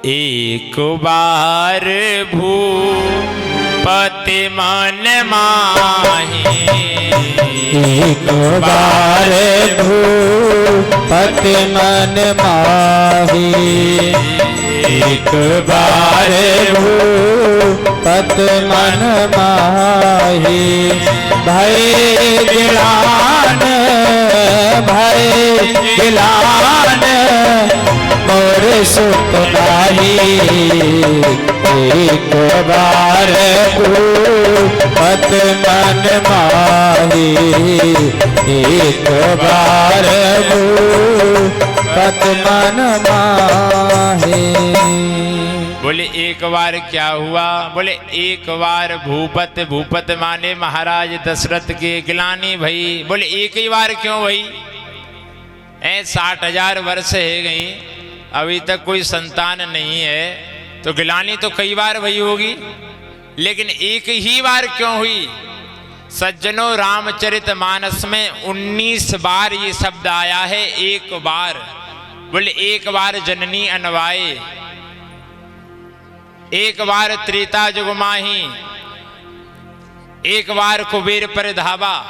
एक बार भूपति मन माही, एक बार भूपति मन माही, एक बार भूपति मन माही। भय गिलान मोर सुख नाही, एक बार भूपति मन माही, एक बार भूपति मन माही। बोले एक बार क्या हुआ? बोले एक बार भूपत माने महाराज दशरथ के गिलानी भई। बोले एक ही बार क्यों भई? 60,000 वर्ष है गई, अभी तक कोई संतान नहीं है, तो गिलानी तो कई बार भई होगी, लेकिन एक ही बार क्यों हुई? सज्जनों, रामचरितमानस में 19 बार ये शब्द आया है, एक बार। बोले एक बार जननी अनवाए, एक बार त्रेता जुग माही, एक बार कुबेर पर धावा,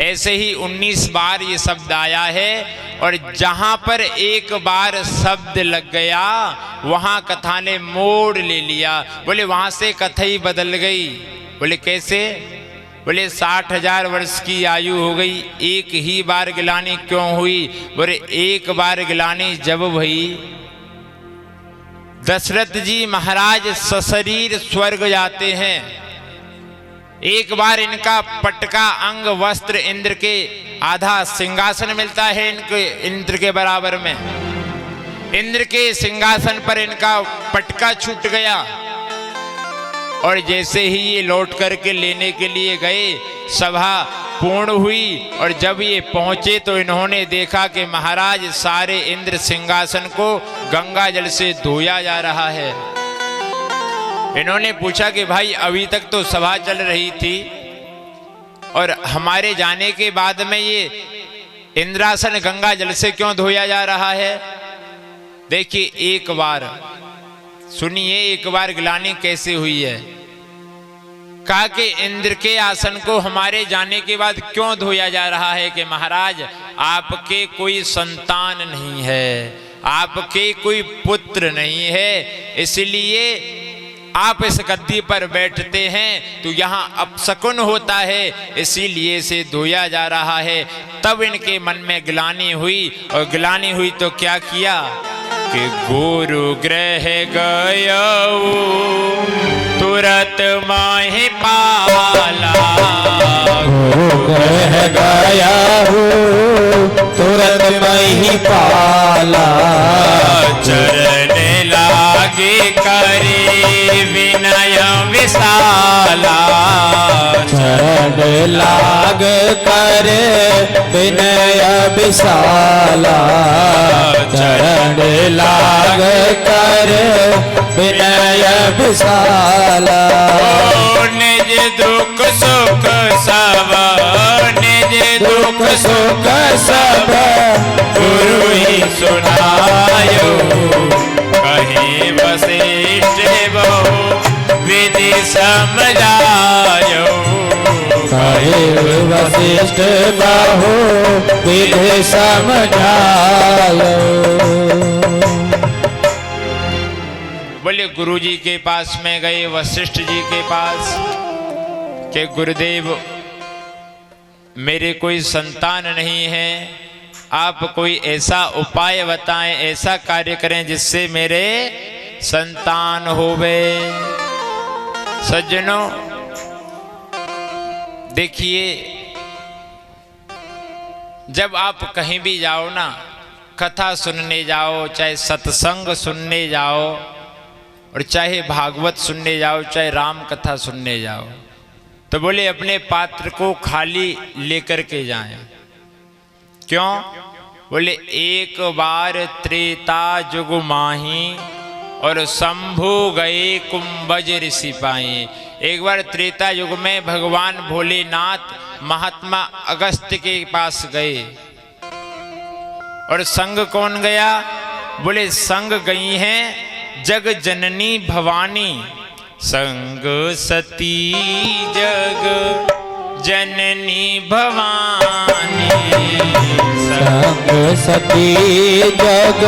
ऐसे ही 19 बार ये शब्द आया है। और जहां पर एक बार शब्द लग गया वहां कथा ने मोड़ ले लिया। बोले वहां से कथा ही बदल गई। बोले कैसे? बोले 60,000 वर्ष की आयु हो गई, एक ही बार गिलानी क्यों हुई? बोले एक बार गिलानी जब हुई, दशरथ जी महाराज सशरीर स्वर्ग जाते हैं, एक बार इनका पटका अंग वस्त्र इंद्र के आधा सिंहासन मिलता है इंद्र के बराबर में, इंद्र के सिंहासन पर इनका पटका छूट गया। और जैसे ही ये लौट करके लेने के लिए गए, सभा पूर्ण हुई और जब ये पहुंचे तो इन्होंने देखा कि महाराज सारे इंद्र सिंहासन को गंगा जल से धोया जा रहा है। इन्होंने पूछा कि भाई अभी तक तो सभा चल रही थी और हमारे जाने के बाद में ये इंद्रासन गंगा जल से क्यों धोया जा रहा है? देखिए एक बार सुनिए, एक बार गिलानी कैसे हुई है। कहा कि इंद्र के आसन को हमारे जाने के बाद क्यों धोया जा रहा है कि महाराज आपके कोई संतान नहीं है, आपके कोई पुत्र नहीं है, इसलिए आप इस गद्दी पर बैठते हैं तो यहाँ अपशकुन होता है, इसीलिए इसे धोया जा रहा है। तब इनके मन में गिलानी हुई और गिलानी हुई तो क्या किया कि गुरु गृह गयो तुरत माहि पाला, गुरु गृह गया तुरत माहि पाला, चरण लागे करे विनय विशाला, चरण लाग कर विनय विशाला, चरण लाग कर विनय विशाला। निज दुख सुख सब, निज दुख सुख सब गुरु ही सुनायो, कहीं वशिष्ठ बहु विधि समझायो, कहीं वशिष्ठ बहु विधि समझायो। बोले गुरुजी के पास में गए, वशिष्ठ जी के पास, कि गुरुदेव मेरे कोई संतान नहीं है, आप कोई ऐसा उपाय बताएं, ऐसा कार्य करें जिससे मेरे संतान होवे। सज्जनों देखिए, जब आप कहीं भी जाओ ना, कथा सुनने जाओ, चाहे सत्संग सुनने जाओ और चाहे भागवत सुनने जाओ, चाहे राम कथा सुनने जाओ, तो बोले अपने पात्र को खाली लेकर के जाएं। क्यों? बोले एक बार त्रेता जुग माही और शंभु गए कुंभज ऋषि पाई। एक बार त्रेता युग में भगवान भोलेनाथ महात्मा अगस्त्य के पास गए और संग कौन गया? बोले संग गई हैं जग जननी भवानी, संग सती जग जननी भवानी, संग सती जग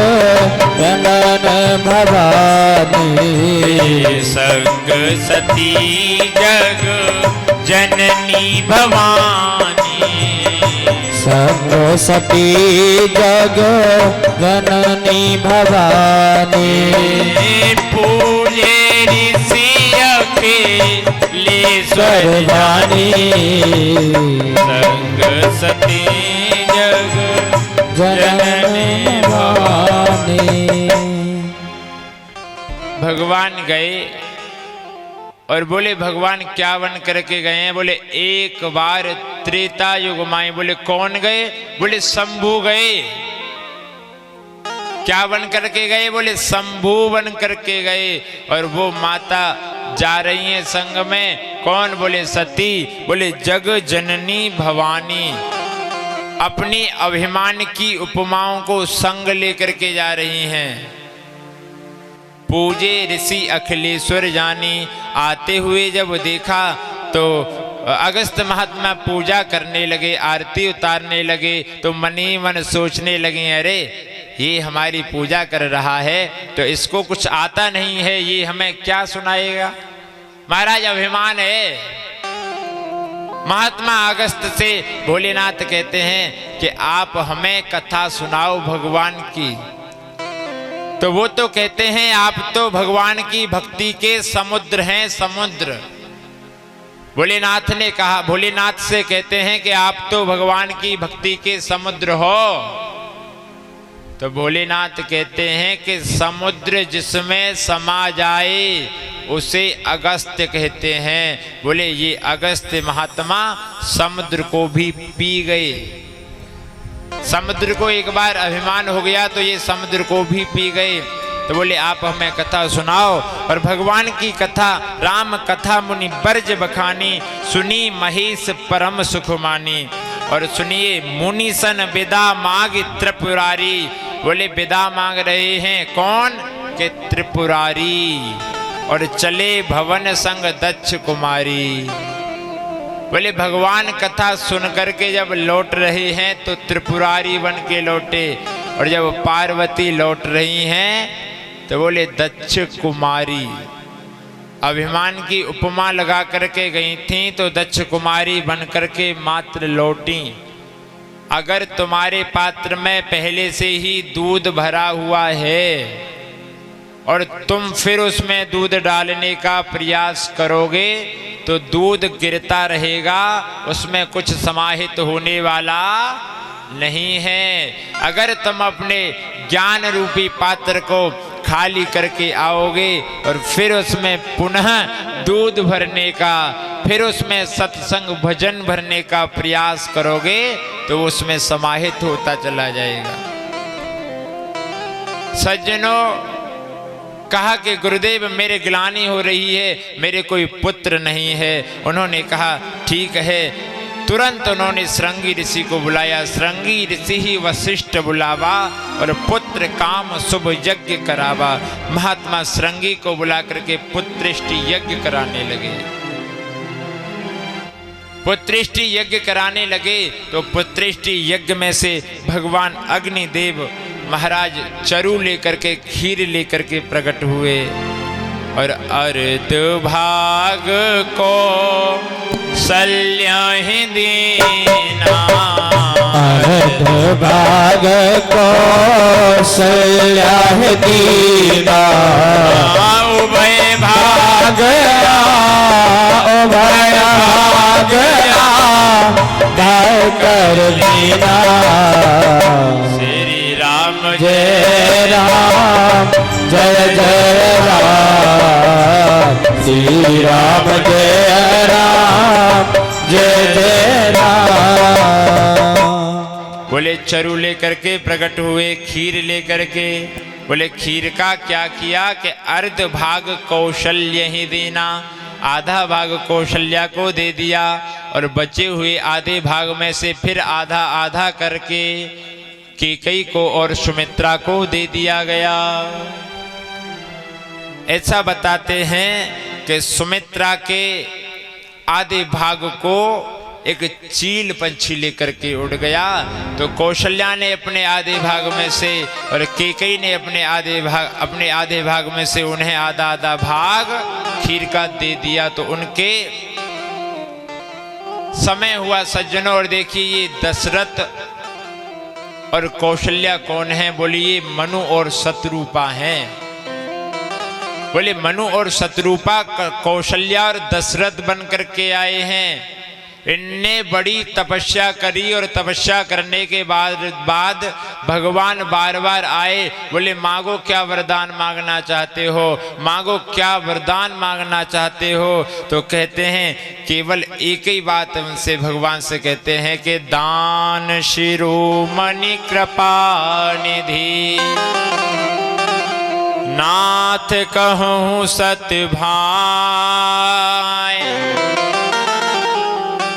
जनन भवानी, संग सती जग जननी भवानी, संग सती जग जननी भवानी, पूजे ऋषि अखिलेश्वर वाणी, संग सती जग जननी भवानी। भगवान गए और बोले भगवान क्या वन करके गए हैं? बोले एक बार त्रेता युग माए। बोले कौन गए? बोले शंभू गए। क्या वन करके गए? बोले शंभू वन करके गए। और वो माता जा रही हैं संग में, कौन? बोले सती। बोले जग जननी भवानी, अपनी अभिमान की उपमाओं को संग लेकर के जा रही हैं। पूजे ऋषि अखिलेश्वर जानी, आते हुए जब देखा तो अगस्त महात्मा पूजा करने लगे, आरती उतारने लगे। तो मनी मन सोचने लगे, अरे ये हमारी पूजा कर रहा है तो इसको कुछ आता नहीं है, ये हमें क्या सुनाएगा। महाराज अभिमान है। महात्मा अगस्त से भोलेनाथ कहते हैं कि आप हमें कथा सुनाओ भगवान की। तो वो तो कहते हैं आप तो भगवान की भक्ति के समुद्र हैं, समुद्र। भोलेनाथ ने कहा, भोलेनाथ से कहते हैं कि आप तो भगवान की भक्ति के समुद्र हो। तो भोलेनाथ कहते हैं कि समुद्र जिसमें समा जाए उसे अगस्त्य कहते हैं। बोले ये अगस्त्य महात्मा समुद्र को भी पी गए। समुद्र को एक बार अभिमान हो गया तो ये समुद्र को भी पी गए। तो बोले आप हमें कथा सुनाओ। और भगवान की कथा, राम कथा मुनि बरज बखानी, सुनी महेश परम सुख मानी। और सुनिए, मुनि सन विदा मांग त्रिपुरारी। बोले विदा मांग रहे हैं कौन? के त्रिपुरारी। और चले भवन संग दक्ष कुमारी। बोले भगवान कथा सुन करके जब लौट रहे हैं तो त्रिपुरारी बन के लौटे। और जब पार्वती लौट रही हैं तो बोले दक्ष कुमारी। अभिमान की उपमा लगा करके गई थी तो दक्ष कुमारी बन करके मात्र लौटी। अगर तुम्हारे पात्र में पहले से ही दूध भरा हुआ है और तुम फिर उसमें दूध डालने का प्रयास करोगे तो दूध गिरता रहेगा, उसमें कुछ समाहित होने वाला नहीं है। अगर तुम अपने ज्ञान रूपी पात्र को खाली करके आओगे और फिर उसमें पुनः दूध भरने का, फिर उसमें सत्संग भजन भरने का प्रयास करोगे तो उसमें समाहित होता चला जाएगा। सज्जनों, कहा कि गुरुदेव मेरे ग्लानि हो रही है, मेरे कोई पुत्र नहीं है। उन्होंने कहा ठीक है। तुरंत उन्होंने श्रृंगी ऋषि को बुलाया। श्रृंगी ऋषि ही वशिष्ठ बुलावा और पुत्र काम शुभ यज्ञ करावा। महात्मा श्रृंगी को बुला करके पुत्रेष्टि यज्ञ कराने लगे। पुत्रेष्टि यज्ञ कराने लगे तो पुत्रेष्टि यज्ञ में से भगवान अग्निदेव महाराज चरु लेकर के, खीर लेकर के प्रकट हुए। और अर्ध भाग को सल्या ही देना, अर्ध भाग को सल्या ही देना। उभय भाग उभय भाग कर देना। श्री राम जय राम जय जय राम, श्री राम जय राम जय जय राम। बोले चरु लेकर के प्रकट हुए, खीर लेकर के। बोले खीर का क्या किया कि अर्ध भाग कौशल्य ही देना, आधा भाग कौशल्या को दे दिया और बचे हुए आधे भाग में से फिर आधा आधा करके कैकेयी को और सुमित्रा को दे दिया गया। ऐसा बताते हैं कि सुमित्रा के आधे भाग को एक चील पंछी लेकर के उड़ गया, तो कौशल्या ने अपने आधे भाग में से और कैकेयी ने अपने आधे भाग में से उन्हें आधा आधा भाग खीर का दे दिया। तो उनके समय हुआ सज्जनों, और देखिए ये दशरथ और कौशल्या कौन है? बोले ये मनु और शत्रुपा हैं। बोले मनु और शत्रुपा कौशल्या और दशरथ बन करके आए हैं। इनने बड़ी तपस्या करी और तपस्या करने के बाद भगवान बार बार आए। बोले मांगो क्या वरदान मांगना चाहते हो, मांगो क्या वरदान मांगना चाहते हो। तो कहते हैं केवल एक ही बात उनसे भगवान से कहते हैं कि दान शिरोमणि कृपा निधि नाथ कहूँ सत्य भाई,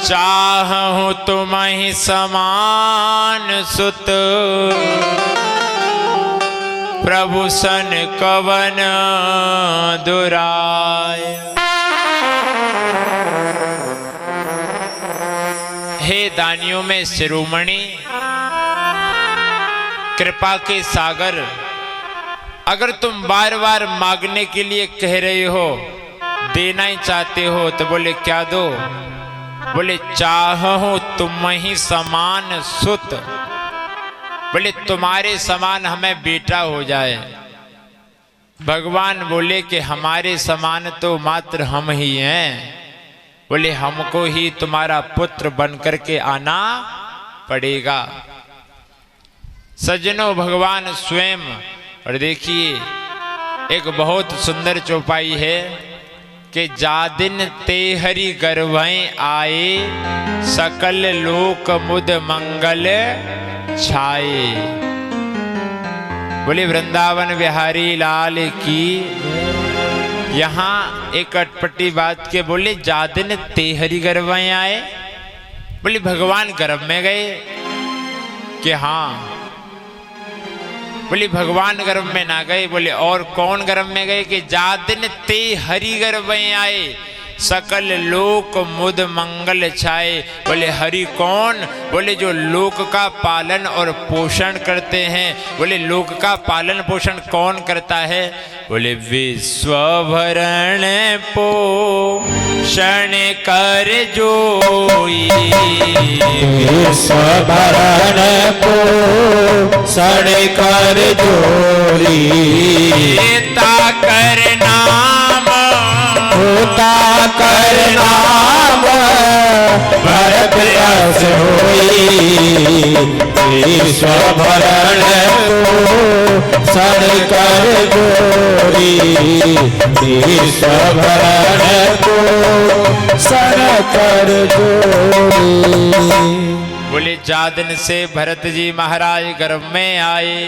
चाहूं तुम्हि समान सुत, प्रभु सन कवन दुराय। हे दानियों में शिरोमणि, कृपा के सागर, अगर तुम बार बार मांगने के लिए कह रहे हो, देना ही चाहते हो, तो बोले क्या दो? बोले चाहूं तुम ही समान सुत, बोले तुम्हारे समान हमें बेटा हो जाए। भगवान बोले कि हमारे समान तो मात्र हम ही हैं, बोले हमको ही तुम्हारा पुत्र बन करके आना पड़ेगा। सज्जनों भगवान स्वयं, और देखिए एक बहुत सुंदर चौपाई है कि जादिन ते हरि गर्भय आए, सकल लोक मुद मंगल छाए। बोले वृंदावन बिहारी लाल की। यहाँ एक अटपटी बात के बोले जादिन ते हरि गर्भय आए, बोले भगवान गर्भ में गए कि हाँ? बोले भगवान गर्भ में ना गए, बोले और कौन गर्भ में गए? कि जादिन ते हरि गर्भ में आए, सकल लोक मुद मंगल छाए। बोले हरि कौन? बोले जो लोक का पालन और पोषण करते हैं। बोले लोक का पालन पोषण कौन करता है? बोले विश्व भरण पोषण कर जोई, विश्व भरण पोषण कर जोई, ता कर नाम होता कर नाम भरत यश होई, विश्व भरण पोषण कर जोई, विश्व भरण पोषण कर जोई। बोले जादिन से भरत जी महाराज गर्भ में आए,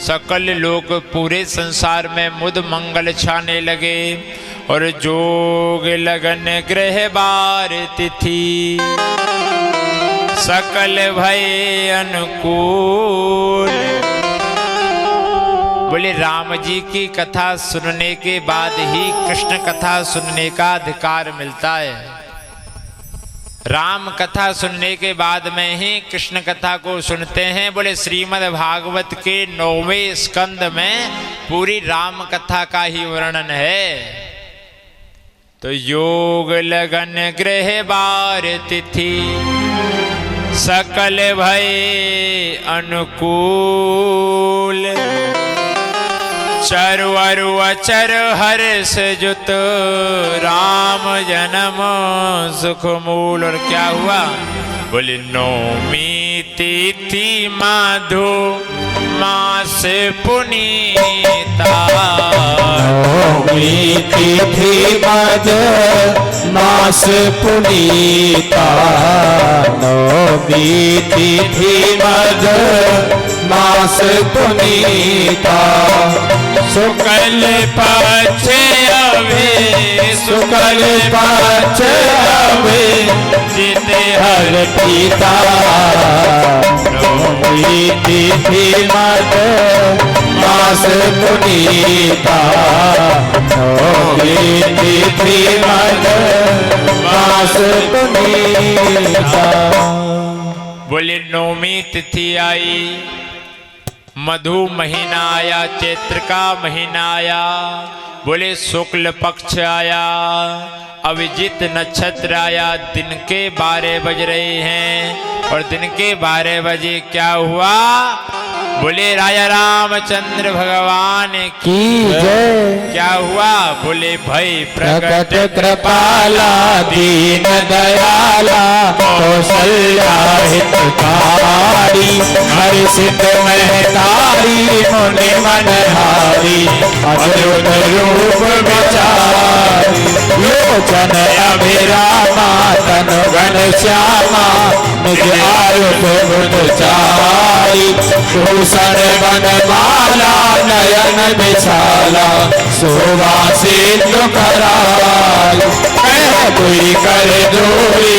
सकल लोग पूरे संसार में मुद मंगल छाने लगे, और जोग लगन ग्रह बार तिथि, सकल भय अनुकूल। बोले राम जी की कथा सुनने के बाद ही कृष्ण कथा सुनने का अधिकार मिलता है। राम कथा सुनने के बाद में ही कृष्ण कथा को सुनते हैं। बोले श्रीमद् भागवत के 9वें स्कंद में पूरी राम कथा का ही वर्णन है। तो योग लगन ग्रह बार तिथि, सकल भय अनुकूल, चरु अरु अचर हर्ष जुत, राम जन्म सुख मूल। और क्या हुआ? बोले नौमी तिथि माधो मास पुनीता, नौमी तिथि मधु मास पुनीता, नौमी तिथि मधु मास पुनीता, शुक्ल पक्ष अवे शुक्ल पक्ष अवे जीते हर पिता नवमी तिथि मद मास पुनीता नवमी तिथि मद मास पुनीता। बोले नौमी तिथि आई, मधु महीना आया, चैत्र का महीना आया, बोले शुक्ल पक्ष आया, अभिजित नक्षत्र आया, दिन के 12 बज रहे हैं। और दिन के 12 बजे क्या हुआ? बोले राजा रामचंद्र भगवान की जय। क्या हुआ? बोले भई प्रकट कृपाला दीन दयाला कौशल्या हितकारी हर्षित महतारी मुनि मनहारी अद्भुत रूप विचारी लोचन अभिरामा तनु घन श्यामा निज आयुध बुधचारी भूषण बनमाला नयन विशाला सुवासित कराल कोई कर दूरी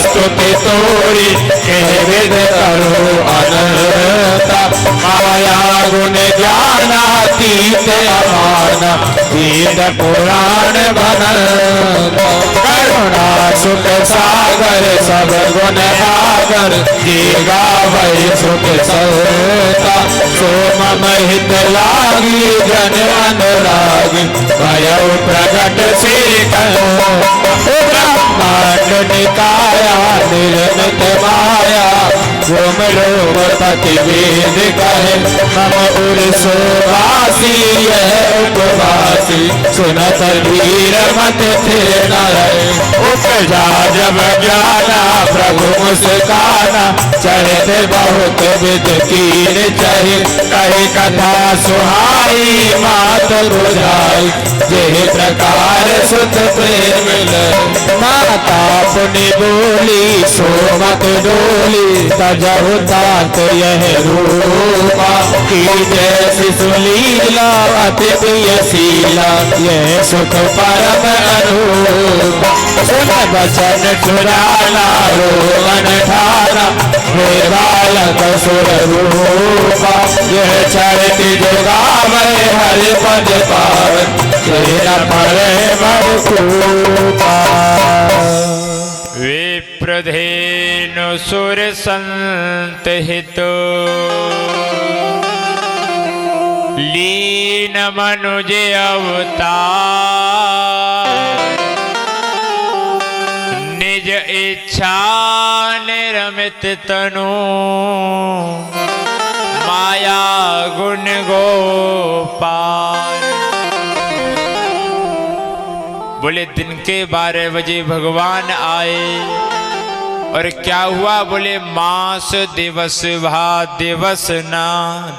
स्तुति तोरी कह विद करो अनंता माया गुण ज्ञानातीत अमाना वेद पुराण बनता करुणा सुख सागर सब गुण आगर देगा वही सुख सता सोम हित लागी जन अनुरागी भयो प्रकट से ब्रह्मांड निकाया निर्मित माया रोम रोम पति वेद कहे मम उर सुवासी यह उपवासी सुनत धीर मत थे न रहे उपजा जब ज्ञाना प्रभु मुस्काना चरित बहुत विद कीर चहि कही कथा सुहाई मात बुझाई जेहि प्रकार सुत प्रेम माता पुनि बोली सो मत डोली तजहु तात यह रूपा की जैसी सुलीला अति प्रियशीला यह सुख परम अरूपा सुन बचन चुराना रोवन ठाना हे बालक सुर रूपा यह चरित जोगावे हरि पद पावे तेरा परे बड़कूपा। विप्रधेनु सुर संत हितो लीन मनुज अवतार निज इच्छा निरमित तनु माया गुण गोपाल। बोले दिन के 12 बजे भगवान आए और क्या हुआ? बोले मास दिवस भा दिवस न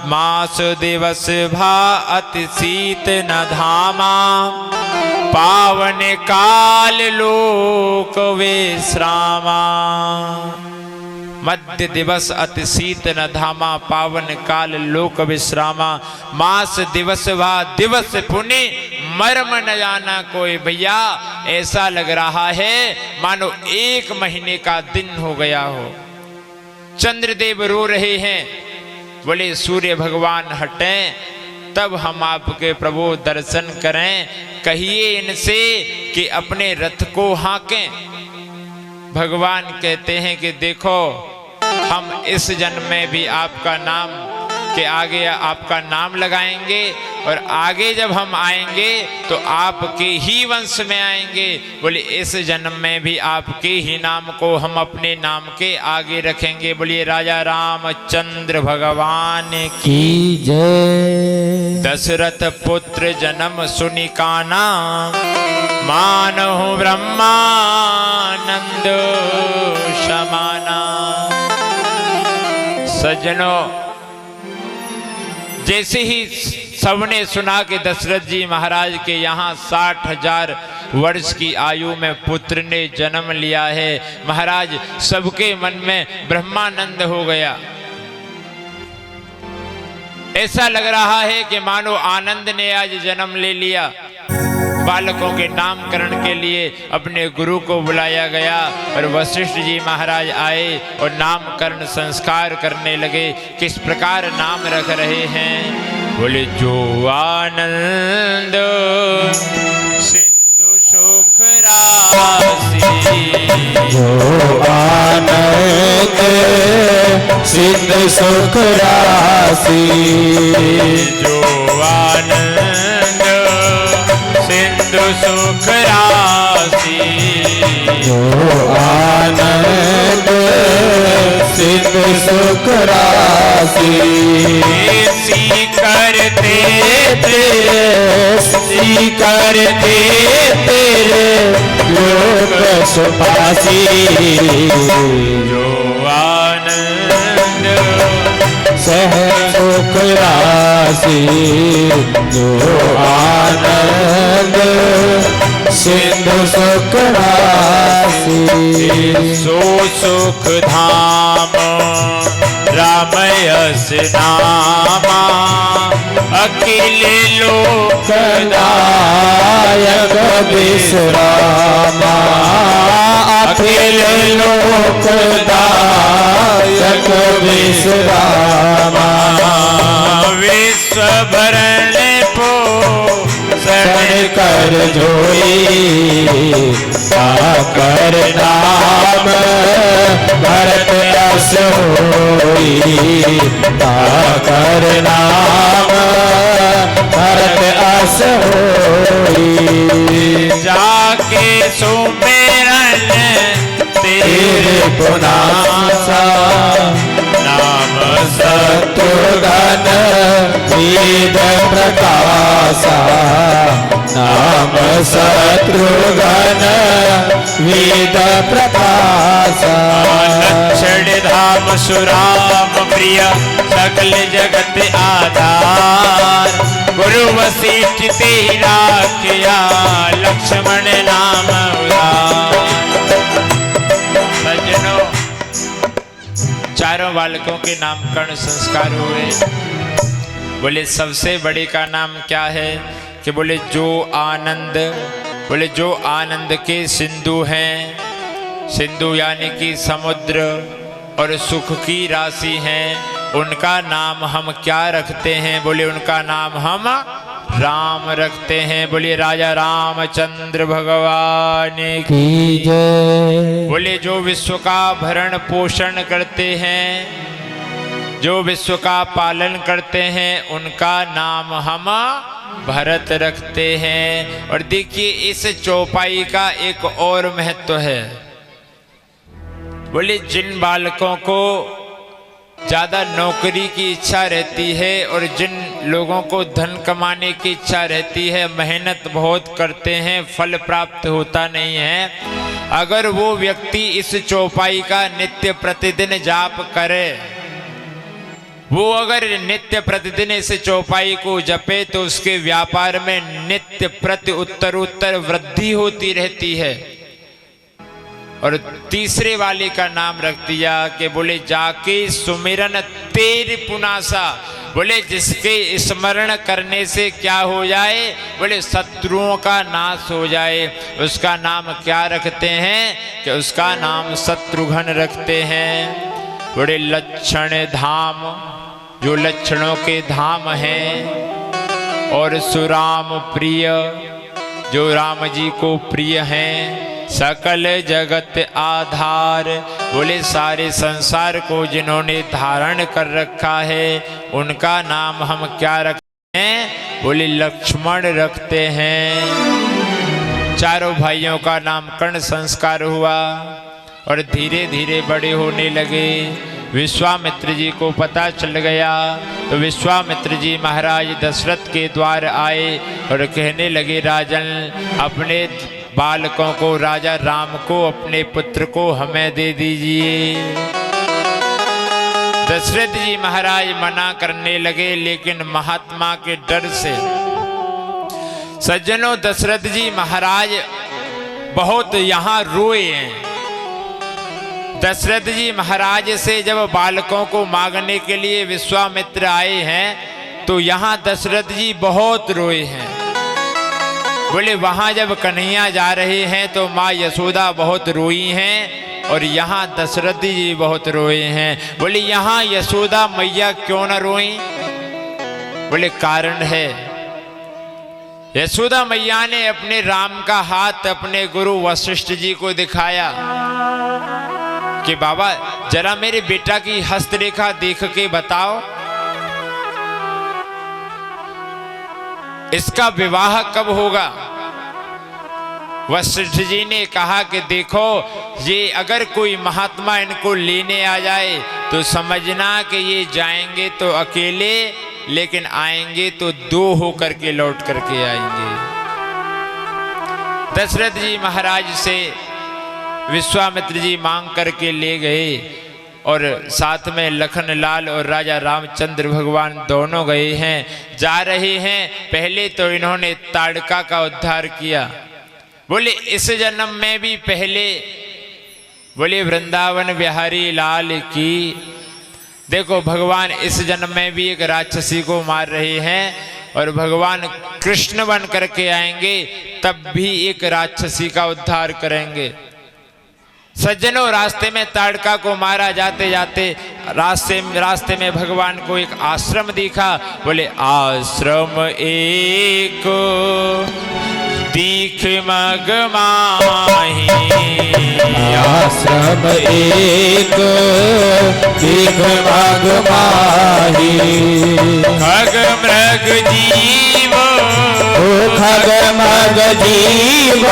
मास दिवस भा अति शीत न धामा पावन काल लोक विश्रामा। मध्य दिवस अति शीत न धामा पावन काल लोक विश्रामा। मास दिवस भा दिवस पुनि मर्म न जाना कोई। भैया ऐसा लग रहा है मानो 1 महीने का दिन हो गया हो। चंद्रदेव रो रहे हैं। बोले सूर्य भगवान हटें तब हम आपके प्रभु दर्शन करें। कहिए इनसे कि अपने रथ को हाँकें। भगवान कहते हैं कि देखो हम इस जन्म में भी आपका नाम के आगे आपका नाम लगाएंगे और आगे जब हम आएंगे तो आपके ही वंश में आएंगे। बोले इस जन्म में भी आपके ही नाम को हम अपने नाम के आगे रखेंगे। बोलिए राजा रामचंद्र भगवान की जय। दशरथ पुत्र जन्म सुनि काना मानहु ब्रह्मानंद समाना। सज्जनों जैसे ही सबने सुना कि दशरथ जी महाराज के यहाँ 60,000 वर्ष की आयु में पुत्र ने जन्म लिया है, महाराज सबके मन में ब्रह्मानंद हो गया। ऐसा लग रहा है कि मानो आनंद ने आज जन्म ले लिया। बालकों के नामकरण के लिए अपने गुरु को बुलाया गया और वशिष्ठ जी महाराज आए और नामकरण संस्कार करने लगे। किस प्रकार नाम रख रहे हैं? बोले जो आनंद सिंधु सुख राशि, जो आनंद सिंधु सुख राशि, जो आनंद सिंधु सुख राशि, जो आनंद सिंधु सुख राशि, ऐसी करते तेरे करते तेरे लोक सुपासी, जो आनंद सह सुख राशि, जो आनंद सिंधु सुख राशि, सो सुख धाम रामयस नामा, अखिल लोक नायक विश्रामा, अखिल लोक नायक विश्रामा, विश्व भरण पोषण कर जोई कर नाम भरत अस होई, कर नाम भरत अस होई, जाके सुमेरन तेरे पुनासा नाम शत्रुघ्न वेद प्रकाशा, नाम शत्रुघ्न वेद प्रकाशा, लक्षण धाम सुराम प्रिय सकल जगत आधार, गुरु वशिष्ठ तेरा किया लक्ष्मण नाम उदार। सज्जनों, चारों बालकों के नामकरण संस्कार हुए। बोले सबसे बड़े का नाम क्या है? कि बोले जो आनंद, बोले जो आनंद के सिंधु हैं, सिंधु यानी कि समुद्र, और सुख की राशि हैं, उनका नाम हम क्या रखते हैं? बोले उनका नाम हम राम रखते हैं। बोले राजा रामचंद्र भगवान की जय। बोले जो विश्व का भरण पोषण करते हैं, जो विश्व का पालन करते हैं, उनका नाम हम भरत रखते हैं। और देखिए इस चौपाई का एक और महत्व है। बोले जिन बालकों को ज़्यादा नौकरी की इच्छा रहती है और जिन लोगों को धन कमाने की इच्छा रहती है, मेहनत बहुत करते हैं, फल प्राप्त होता नहीं है, अगर वो व्यक्ति इस चौपाई का नित्य प्रतिदिन जाप करे, वो अगर नित्य प्रतिदिन इस चौपाई को जपे, तो उसके व्यापार में नित्य प्रति उत्तरोत्तर वृद्धि होती रहती है। और तीसरे वाले का नाम रख दिया कि बोले जाके सुमिरन तेर पुनासा। बोले जिसके स्मरण करने से क्या हो जाए? बोले शत्रुओं का नाश हो जाए। उसका नाम क्या रखते हैं? कि उसका नाम शत्रुघ्न रखते हैं। बोले लक्षण धाम, जो लक्षणों के धाम हैं, और सुराम प्रिय, जो राम जी को प्रिय हैं, सकल जगत आधार। बोले सारे संसार को जिन्होंने धारण कर रखा है, उनका नाम हम क्या रखते हैं? बोले लक्ष्मण रखते हैं। चारों भाइयों का नामकरण संस्कार हुआ और धीरे धीरे बड़े होने लगे। विश्वामित्र जी को पता चल गया तो विश्वामित्र जी महाराज दशरथ के द्वार आए और कहने लगे, राजन अपने बालकों को, राजा राम को, अपने पुत्र को हमें दे दीजिए। दशरथ जी महाराज मना करने लगे, लेकिन महात्मा के डर से। सज्जनों, दशरथ जी महाराज बहुत यहाँ रोए हैं। दशरथ जी महाराज से जब बालकों को मांगने के लिए विश्वामित्र आए हैं, तो यहाँ दशरथ जी बहुत रोए हैं। बोले वहां जब कन्हैया जा रहे हैं तो माँ यशोदा बहुत रोई हैं और यहाँ दशरथ जी बहुत रोए हैं। बोले यहाँ यशोदा मैया क्यों न रोई? बोले कारण है, यशोदा मैया ने अपने राम का हाथ अपने गुरु वशिष्ठ जी को दिखाया कि बाबा जरा मेरे बेटा की हस्तरेखा देख के बताओ, इसका विवाह कब होगा? वशिष्ठ जी ने कहा कि देखो, ये अगर कोई महात्मा इनको लेने आ जाए तो समझना कि ये जाएंगे तो अकेले, लेकिन आएंगे तो दो होकर के लौट करके आएंगे। दशरथ जी महाराज से विश्वामित्र जी मांग करके ले गए और साथ में लखनलाल और राजा रामचंद्र भगवान दोनों गए हैं। जा रहे हैं, पहले तो इन्होंने ताड़का का उद्धार किया। बोले इस जन्म में भी पहले, बोले वृंदावन बिहारी लाल की। देखो भगवान इस जन्म में भी एक राक्षसी को मार रहे हैं और भगवान कृष्ण बन करके आएंगे तब भी एक राक्षसी का उद्धार करेंगे। सज्जनों, रास्ते में ताड़का को मारा जाते जाते रास्ते में भगवान को एक आश्रम दिखा। बोले आश्रम एक दीख मग माही, आश्रम एक दीख मग माही। खग मृग जीव, खग मग जीव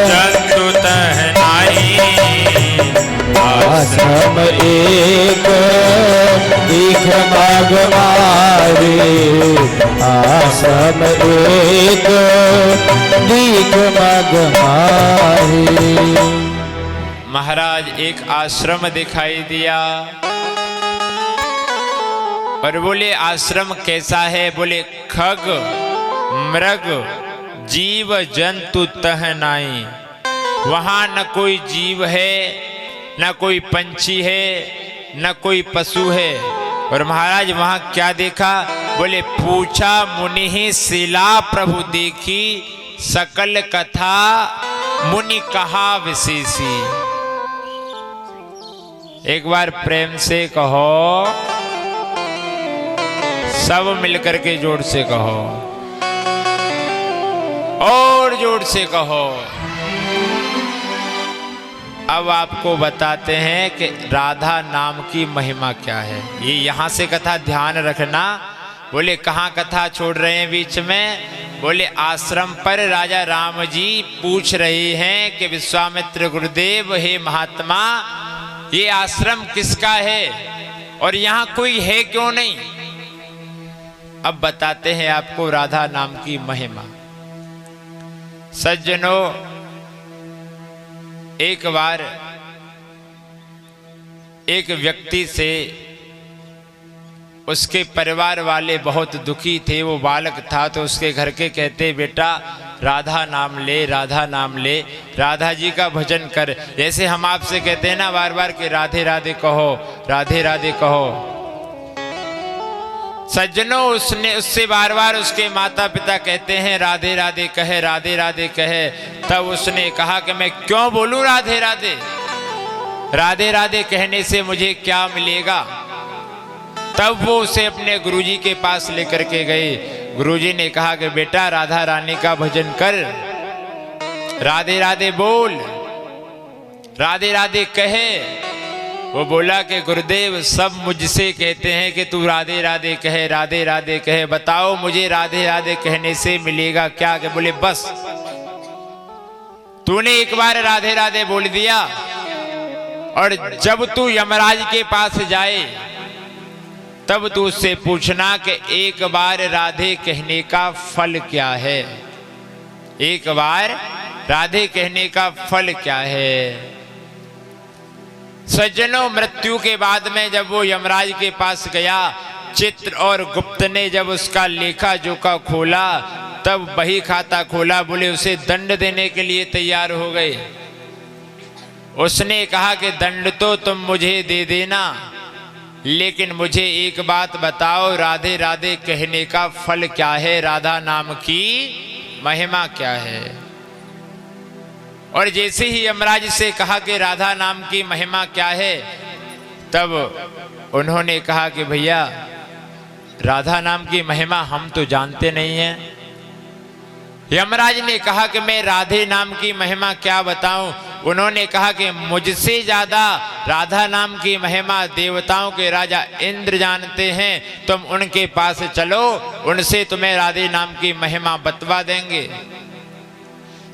जंतु तह नाही। आश्रम एक दीख मग माही, आश्रम एक दीख मग माही। महाराज एक आश्रम दिखाई दिया और बोले आश्रम कैसा है? बोले खग मृग जीव जंतु तह नाई। वहां न कोई जीव है, न कोई पंछी है, न कोई पशु है। और महाराज वहां क्या देखा? बोले पूछा मुनि शिला प्रभु देखी, सकल कथा मुनि कहा विशेषी। एक बार प्रेम से कहो, सब मिलकर के जोर से कहो, और जोर से कहो। अब आपको बताते हैं कि राधा नाम की महिमा क्या है। ये यहां से कथा ध्यान रखना। बोले कहाँ कथा छोड़ रहे हैं बीच में? बोले आश्रम पर राजा राम जी पूछ रहे हैं कि विश्वामित्र गुरुदेव, हे महात्मा, ये आश्रम किसका है और यहाँ कोई है क्यों नहीं? अब बताते हैं आपको राधा नाम की महिमा। सज्जनों, एक बार एक व्यक्ति से उसके परिवार वाले बहुत दुखी थे। वो बालक था तो उसके घर के कहते, बेटा राधा नाम ले, राधा नाम ले, राधा जी का भजन कर। जैसे हम आपसे कहते हैं ना बार बार कि राधे राधे कहो, राधे राधे कहो। सज्जनों, उससे बार बार उसके माता पिता कहते हैं राधे राधे कहे, राधे राधे कहे। तब उसने कहा कि मैं क्यों बोलूं राधे राधे? राधे राधे कहने से मुझे क्या मिलेगा? तब वो उसे अपने गुरुजी के पास लेकर के गए। गुरुजी ने कहा कि बेटा राधा रानी का भजन कर, राधे राधे बोल, राधे राधे कहे। वो बोला कि गुरुदेव सब मुझसे कहते हैं कि तू राधे राधे कहे, राधे राधे कहे, बताओ मुझे राधे राधे कहने से मिलेगा क्या? कि बोले बस तूने एक बार राधे राधे बोल दिया और जब तू यमराज के पास जाए तब तू उससे पूछना कि एक बार राधे कहने का फल क्या है। एक बार राधे कहने का फल क्या है। सज्जनों, मृत्यु के बाद में जब वो यमराज के पास गया, चित्र और गुप्त ने जब उसका लेखा जोखा खोला, तब बही खाता खोला। बोले उसे दंड देने के लिए तैयार हो गए। उसने कहा कि दंड तो तुम मुझे दे देना, लेकिन मुझे एक बात बताओ, राधे राधे कहने का फल क्या है? राधा नाम की महिमा क्या है। और जैसे ही यमराज से कहा कि राधा नाम की महिमा क्या है, तब उन्होंने कहा कि भैया राधा नाम की महिमा हम तो जानते नहीं हैं। यमराज ने कहा कि मैं राधे नाम की महिमा क्या बताऊं। उन्होंने कहा कि मुझसे ज्यादा राधा नाम की महिमा देवताओं के राजा इंद्र जानते हैं, तुम उनके पास चलो, उनसे तुम्हें राधे नाम की महिमा बतवा देंगे।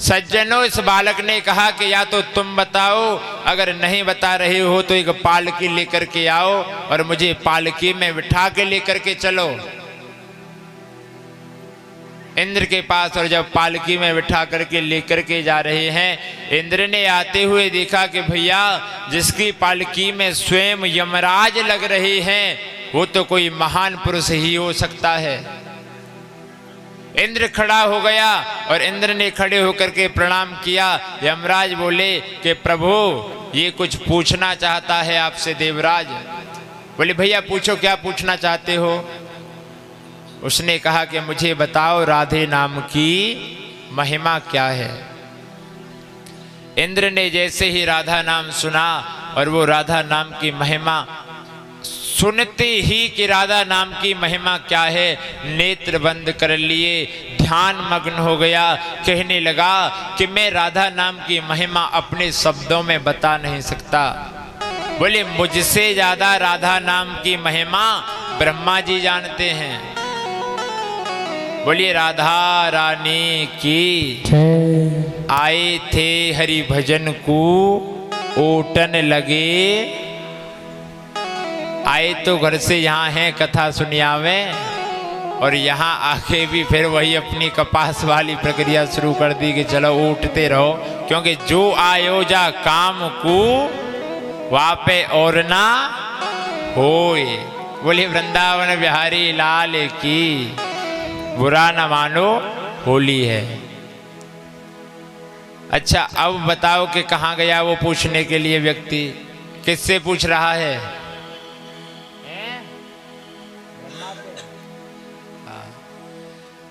सज्जनों, इस बालक ने कहा कि या तो तुम बताओ, अगर नहीं बता रहे हो तो एक पालकी लेकर के आओ और मुझे पालकी में बिठा के लेकर के चलो इंद्र के पास। और जब पालकी में बिठा करके लेकर के जा रहे हैं, इंद्र ने आते हुए देखा कि भैया जिसकी पालकी में स्वयं यमराज लग रहे हैं, वो तो कोई महान पुरुष ही हो सकता है। इंद्र खड़ा हो गया और इंद्र ने खड़े होकर के प्रणाम किया। यमराज बोले कि प्रभु ये कुछ पूछना चाहता है आपसे देवराज। बोले भैया पूछो, क्या पूछना चाहते हो। उसने कहा कि मुझे बताओ राधे नाम की महिमा क्या है। इंद्र ने जैसे ही राधा नाम सुना और वो राधा नाम की महिमा सुनते ही कि राधा नाम की महिमा क्या है, नेत्र बंद कर लिए, ध्यान मग्न हो गया। कहने लगा कि मैं राधा नाम की महिमा अपने शब्दों में बता नहीं सकता। बोले मुझसे ज्यादा राधा नाम की महिमा ब्रह्मा जी जानते हैं। बोलिए राधा रानी की। आए थे हरि भजन को ओटन लगे, आए तो घर से यहाँ हैं कथा सुनियावे, और यहाँ आके भी फिर वही अपनी कपास वाली प्रक्रिया शुरू कर दी कि चलो उठते रहो, क्योंकि जो आयोजा काम को वापे और ना होए। बोले वृंदावन बिहारी लाल की। बुरा न मानो होली है। अच्छा अब बताओ कि कहाँ गया वो पूछने के लिए व्यक्ति, किससे पूछ रहा है।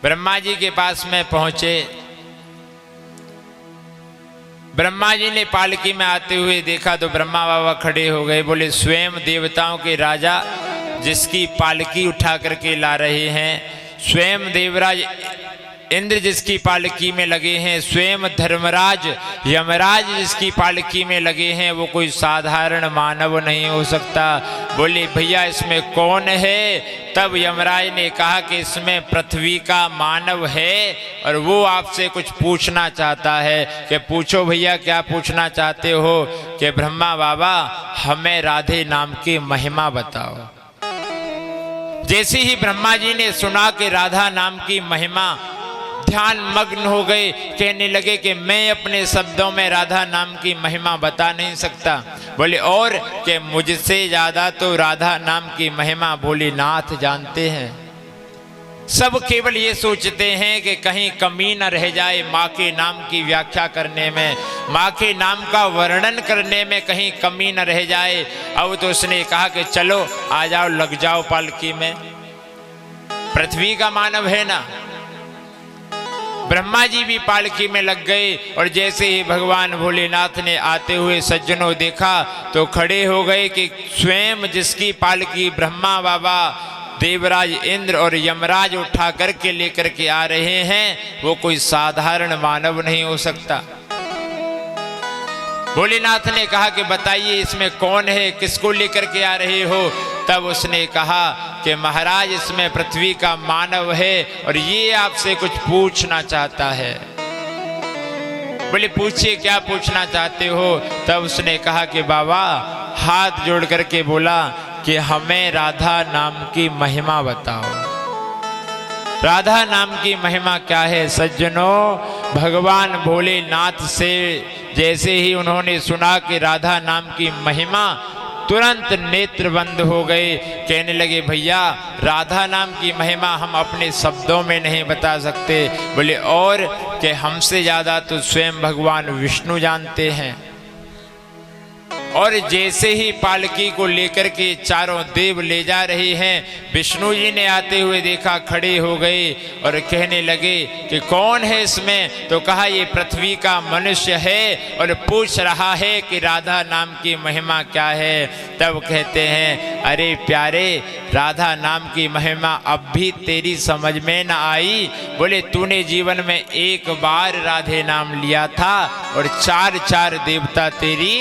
ब्रह्मा जी के पास में पहुंचे। ब्रह्मा जी ने पालकी में आते हुए देखा तो ब्रह्मा बाबा खड़े हो गए। बोले स्वयं देवताओं के राजा जिसकी पालकी उठा करके ला रहे हैं, स्वयं देवराज इंद्र जिसकी पालकी में लगे हैं, स्वयं धर्मराज यमराज जिसकी पालकी में लगे हैं, वो कोई साधारण मानव नहीं हो सकता। बोले भैया इसमें कौन है। तब यमराज ने कहा कि इसमें पृथ्वी का मानव है और वो आपसे कुछ पूछना चाहता है। कि पूछो भैया क्या पूछना चाहते हो। कि ब्रह्मा बाबा हमें राधे नाम की महिमा बताओ। जैसे ही ब्रह्मा जी ने सुना कि राधा नाम की महिमा, ध्यान मग्न हो गए। कहने लगे कि मैं अपने शब्दों में राधा नाम की महिमा बता नहीं सकता। बोले और कि मुझसे ज्यादा तो राधा नाम की महिमा भोलेनाथ जानते हैं। सब केवल ये सोचते हैं कि कहीं कमी न रह जाए माँ के नाम की व्याख्या करने में, माँ के नाम का वर्णन करने में कहीं कमी न रह जाए। अब तो उसने कहा कि चलो आ जाओ, लग जाओ पालकी में। पृथ्वी का मानव है ना। ब्रह्मा जी भी पालकी में लग गए और जैसे ही भगवान भोलेनाथ ने आते हुए सज्जनों देखा तो खड़े हो गए कि स्वयं जिसकी पालकी ब्रह्मा बाबा, देवराज इंद्र और यमराज उठा करके लेकर के आ रहे हैं, वो कोई साधारण मानव नहीं हो सकता। भोलेनाथ ने कहा कि बताइए इसमें कौन है, किसको लेकर के आ रहे हो। तब उसने कहा कि महाराज इसमें पृथ्वी का मानव है और ये आपसे कुछ पूछना चाहता है। बोले पूछिए क्या पूछना चाहते हो। तब उसने कहा कि बाबा हाथ जोड़ करके बोला कि हमें राधा नाम की महिमा बताओ। राधा नाम की महिमा क्या है। सज्जनों, भगवान भोलेनाथ से जैसे ही उन्होंने सुना कि राधा नाम की महिमा, तुरंत नेत्र बंद हो गए। कहने लगे भैया राधा नाम की महिमा हम अपने शब्दों में नहीं बता सकते। बोले और कि हमसे ज्यादा तो स्वयं भगवान विष्णु जानते हैं। और जैसे ही पालकी को लेकर के चारों देव ले जा रहे हैं, विष्णु जी ने आते हुए देखा, खड़े हो गए और कहने लगे कि कौन है इसमें। तो कहा ये पृथ्वी का मनुष्य है और पूछ रहा है कि राधा नाम की महिमा क्या है। तब कहते हैं अरे प्यारे, राधा नाम की महिमा अब भी तेरी समझ में न आई। बोले तूने जीवन में एक बार राधे नाम लिया था और चार चार देवता तेरी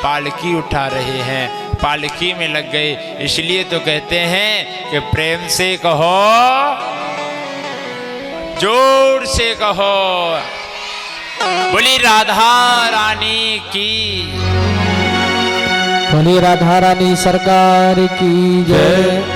पालकी उठा रहे हैं, पालकी में लग गए। इसलिए तो कहते हैं कि प्रेम से कहो, जोर से कहो, बोली राधा रानी की, बोली राधा रानी सरकार की जय।